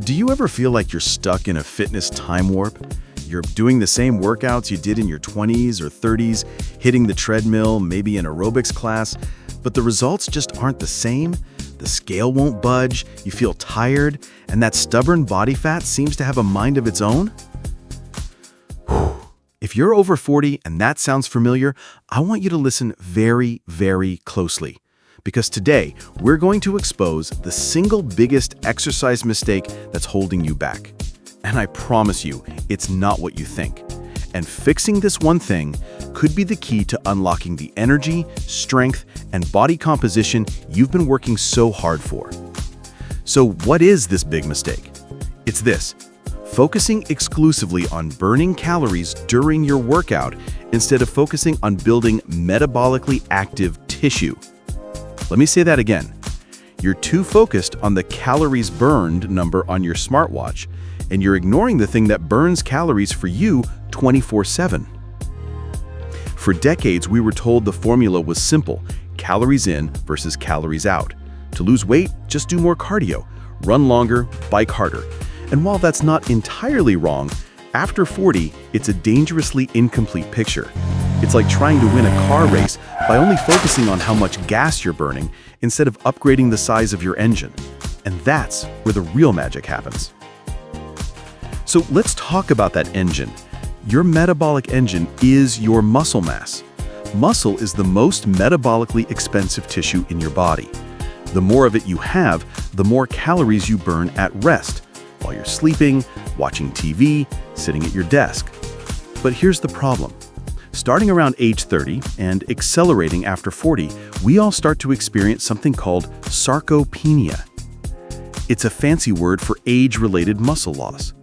Do you ever feel like you're stuck in a fitness time warp? You're doing the same workouts you did in your 20s or 30s, hitting the treadmill, maybe an aerobics class, but the results just aren't the same? The scale won't budge, you feel tired, and that stubborn body fat seems to have a mind of its own? Whew. If you're over 40 and that sounds familiar, I want you to listen very, very closely. Because today, we're going to expose the single biggest exercise mistake that's holding you back. And I promise you, it's not what you think. And fixing this one thing could be the key to unlocking the energy, strength, and body composition you've been working so hard for. So what is this big mistake? It's this: focusing exclusively on burning calories during your workout instead of focusing on building metabolically active tissue. Let me say that again. You're too focused on the calories burned number on your smartwatch, and you're ignoring the thing that burns calories for you 24/7. For decades, we were told the formula was simple: calories in versus calories out. To lose weight, just do more cardio, run longer, bike harder. And while that's not entirely wrong, after 40, it's a dangerously incomplete picture. It's like trying to win a car race by only focusing on how much gas you're burning instead of upgrading the size of your engine. And that's where the real magic happens. So let's talk about that engine. Your metabolic engine is your muscle mass. Muscle is the most metabolically expensive tissue in your body. The more of it you have, the more calories you burn at rest, while you're sleeping, watching TV, sitting at your desk. But here's the problem. Starting around age 30 and accelerating after 40, we all start to experience something called sarcopenia. It's a fancy word for age-related muscle loss.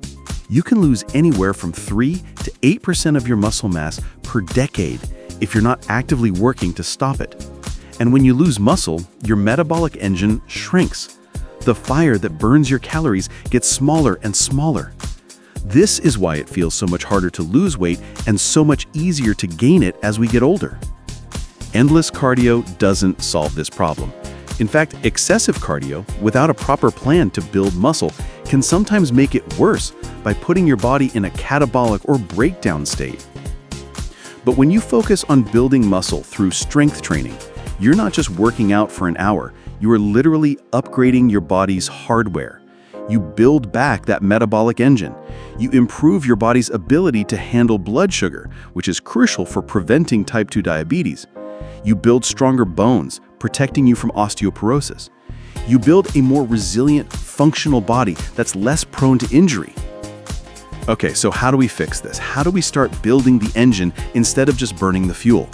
You can lose anywhere from 3 to 8% of your muscle mass per decade if you're not actively working to stop it. And when you lose muscle, your metabolic engine shrinks. The fire that burns your calories gets smaller and smaller. This is why it feels so much harder to lose weight and so much easier to gain it as we get older. Endless cardio doesn't solve this problem. In fact, excessive cardio, without a proper plan to build muscle, can sometimes make it worse by putting your body in a catabolic or breakdown state. But when you focus on building muscle through strength training, you're not just working out for an hour, you are literally upgrading your body's hardware. You build back that metabolic engine. You improve your body's ability to handle blood sugar, which is crucial for preventing type 2 diabetes. You build stronger bones, protecting you from osteoporosis. You build a more resilient, functional body that's less prone to injury. Okay, so how do we fix this? How do we start building the engine instead of just burning the fuel?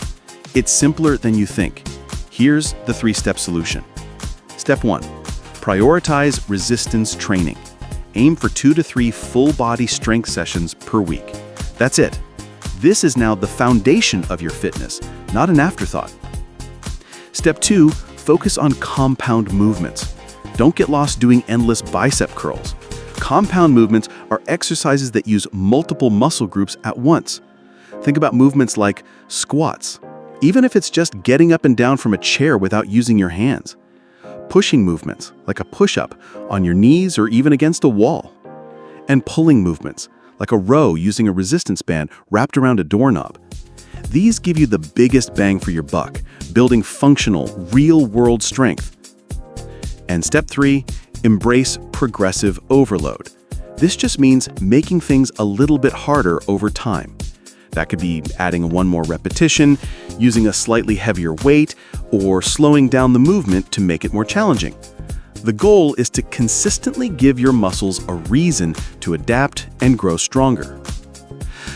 It's simpler than you think. Here's the 3-step solution. Step 1. Prioritize resistance training. Aim for 2 to 3 full-body strength sessions per week. That's it. This is now the foundation of your fitness, not an afterthought. Step 2, focus on compound movements. Don't get lost doing endless bicep curls. Compound movements are exercises that use multiple muscle groups at once. Think about movements like squats, even if it's just getting up and down from a chair without using your hands. Pushing movements, like a push-up, on your knees or even against a wall. And pulling movements, like a row using a resistance band wrapped around a doorknob. These give you the biggest bang for your buck, building functional, real-world strength. And step 3, embrace progressive overload. This just means making things a little bit harder over time. That could be adding one more repetition, using a slightly heavier weight, or slowing down the movement to make it more challenging. The goal is to consistently give your muscles a reason to adapt and grow stronger.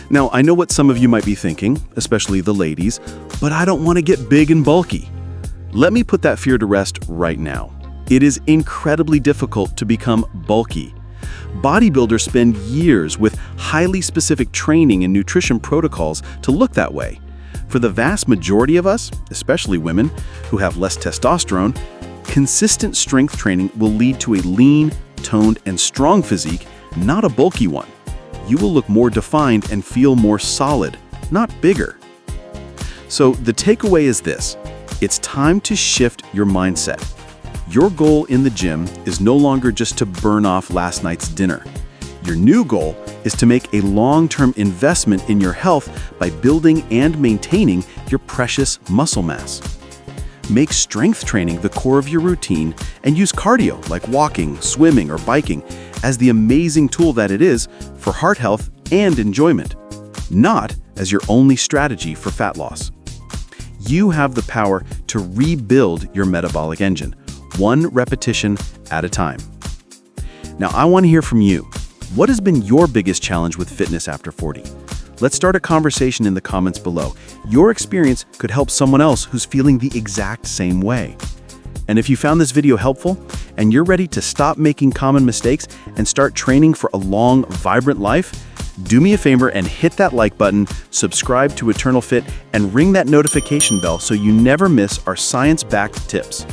Now, I know what some of you might be thinking, especially the ladies, but I don't want to get big and bulky. Let me put that fear to rest right now. It is incredibly difficult to become bulky. Bodybuilders spend years with highly specific training and nutrition protocols to look that way. For the vast majority of us, especially women who have less testosterone, consistent strength training will lead to a lean, toned, and strong physique, not a bulky one. You will look more defined and feel more solid, not bigger. So the takeaway is this: it's time to shift your mindset. Your goal in the gym is no longer just to burn off last night's dinner. Your new goal is to make a long-term investment in your health by building and maintaining your precious muscle mass. Make strength training the core of your routine and use cardio like walking, swimming, or biking as the amazing tool that it is for heart health and enjoyment, not as your only strategy for fat loss. You have the power to rebuild your metabolic engine, one repetition at a time. Now, I want to hear from you. What has been your biggest challenge with fitness after 40? Let's start a conversation in the comments below. Your experience could help someone else who's feeling the exact same way. And if you found this video helpful and you're ready to stop making common mistakes and start training for a long, vibrant life, do me a favor and hit that like button, subscribe to EternoFit, and ring that notification bell so you never miss our science-backed tips.